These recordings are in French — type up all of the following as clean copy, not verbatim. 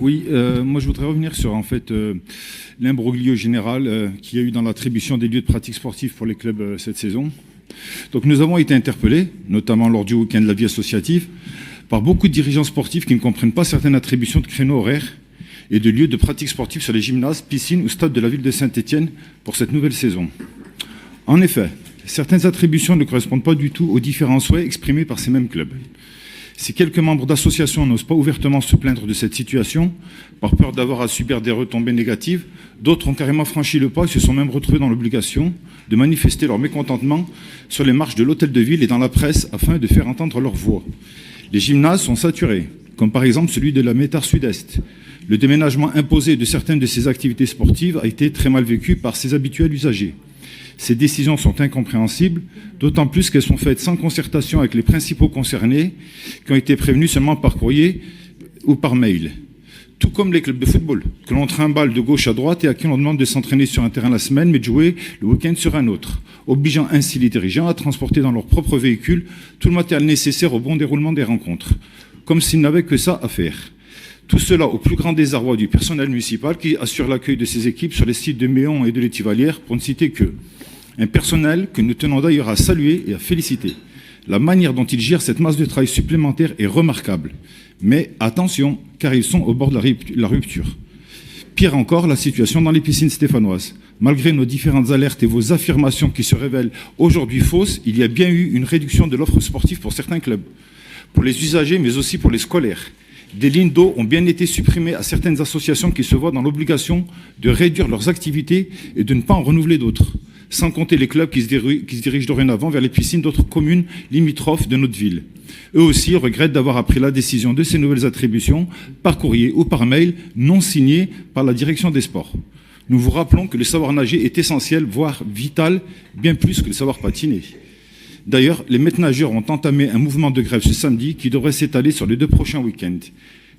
Oui, moi je voudrais revenir sur l'imbroglio général qu'il y a eu dans l'attribution des lieux de pratique sportive pour les clubs cette saison. Donc nous avons été interpellés, notamment lors du week-end de la vie associative, par beaucoup de dirigeants sportifs qui ne comprennent pas certaines attributions de créneaux horaires et de lieux de pratique sportive sur les gymnases, piscines ou stades de la ville de Saint-Étienne pour cette nouvelle saison. En effet, certaines attributions ne correspondent pas du tout aux différents souhaits exprimés par ces mêmes clubs. Si quelques membres d'associations n'osent pas ouvertement se plaindre de cette situation, par peur d'avoir à subir des retombées négatives, d'autres ont carrément franchi le pas et se sont même retrouvés dans l'obligation de manifester leur mécontentement sur les marches de l'hôtel de ville et dans la presse afin de faire entendre leur voix. Les gymnases sont saturés, comme par exemple celui de la Métard Sud-Est. Le déménagement imposé de certaines de ces activités sportives a été très mal vécu par ses habituels usagers. Ces décisions sont incompréhensibles, d'autant plus qu'elles sont faites sans concertation avec les principaux concernés, qui ont été prévenus seulement par courrier ou par mail. Tout comme les clubs de football, que l'on trimballe de gauche à droite et à qui l'on demande de s'entraîner sur un terrain la semaine, mais de jouer le week-end sur un autre, obligeant ainsi les dirigeants à transporter dans leur propre véhicule tout le matériel nécessaire au bon déroulement des rencontres, comme s'ils n'avaient que ça à faire. Tout cela au plus grand désarroi du personnel municipal qui assure l'accueil de ces équipes sur les sites de Méon et de l'Étivalière, pour ne citer que. Un personnel que nous tenons d'ailleurs à saluer et à féliciter. La manière dont ils gèrent cette masse de travail supplémentaire est remarquable. Mais attention, car ils sont au bord de la rupture. Pire encore, la situation dans les piscines stéphanoises. Malgré nos différentes alertes et vos affirmations qui se révèlent aujourd'hui fausses, il y a bien eu une réduction de l'offre sportive pour certains clubs. Pour les usagers, mais aussi pour les scolaires. Des lignes d'eau ont bien été supprimées à certaines associations qui se voient dans l'obligation de réduire leurs activités et de ne pas en renouveler d'autres. Sans compter les clubs qui se dirigent dorénavant vers les piscines d'autres communes limitrophes de notre ville. Eux aussi regrettent d'avoir appris la décision de ces nouvelles attributions par courrier ou par mail non signé par la direction des sports. Nous vous rappelons que le savoir nager est essentiel, voire vital, bien plus que le savoir patiner. D'ailleurs, les maîtres nageurs ont entamé un mouvement de grève ce samedi qui devrait s'étaler sur les 2 prochains week-ends.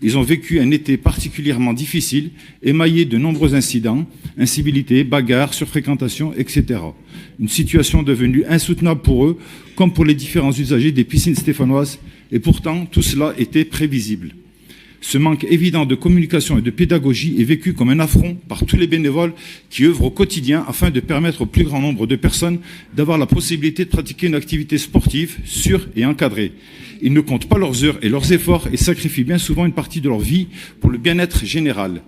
Ils ont vécu un été particulièrement difficile, émaillé de nombreux incidents, incivilités, bagarres, surfréquentation, etc. Une situation devenue insoutenable pour eux, comme pour les différents usagers des piscines stéphanoises, et pourtant tout cela était prévisible. Ce manque évident de communication et de pédagogie est vécu comme un affront par tous les bénévoles qui œuvrent au quotidien afin de permettre au plus grand nombre de personnes d'avoir la possibilité de pratiquer une activité sportive sûre et encadrée. Ils ne comptent pas leurs heures et leurs efforts et sacrifient bien souvent une partie de leur vie pour le bien-être général.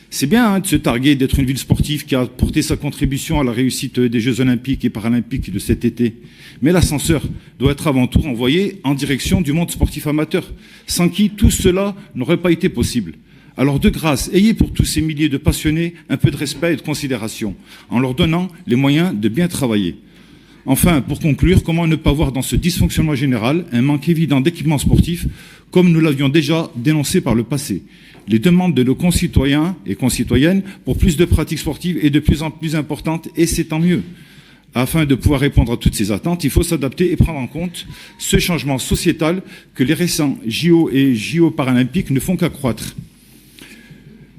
C'est bien de se targuer d'être une ville sportive qui a apporté sa contribution à la réussite des Jeux Olympiques et Paralympiques de cet été. Mais l'ascenseur doit être avant tout envoyé en direction du monde sportif amateur, sans qui tout cela n'aurait pas été possible. Alors de grâce, ayez pour tous ces milliers de passionnés un peu de respect et de considération, en leur donnant les moyens de bien travailler. Enfin, pour conclure, comment ne pas voir dans ce dysfonctionnement général un manque évident d'équipements sportifs, comme nous l'avions déjà dénoncé par le passé. Les demandes de nos concitoyens et concitoyennes pour plus de pratiques sportives est de plus en plus importante, et c'est tant mieux. Afin de pouvoir répondre à toutes ces attentes, il faut s'adapter et prendre en compte ce changement sociétal que les récents JO et JO paralympiques ne font qu'accroître.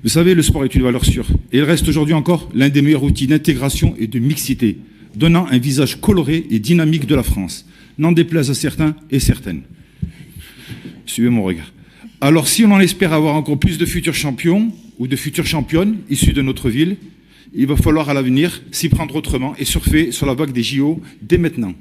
Vous savez, le sport est une valeur sûre, et il reste aujourd'hui encore l'un des meilleurs outils d'intégration et de mixité, donnant un visage coloré et dynamique de la France, n'en déplaise à certains et certaines. Suivez mon regard. Alors, si on en espère avoir encore plus de futurs champions ou de futures championnes issus de notre ville, il va falloir à l'avenir s'y prendre autrement et surfer sur la vague des JO dès maintenant.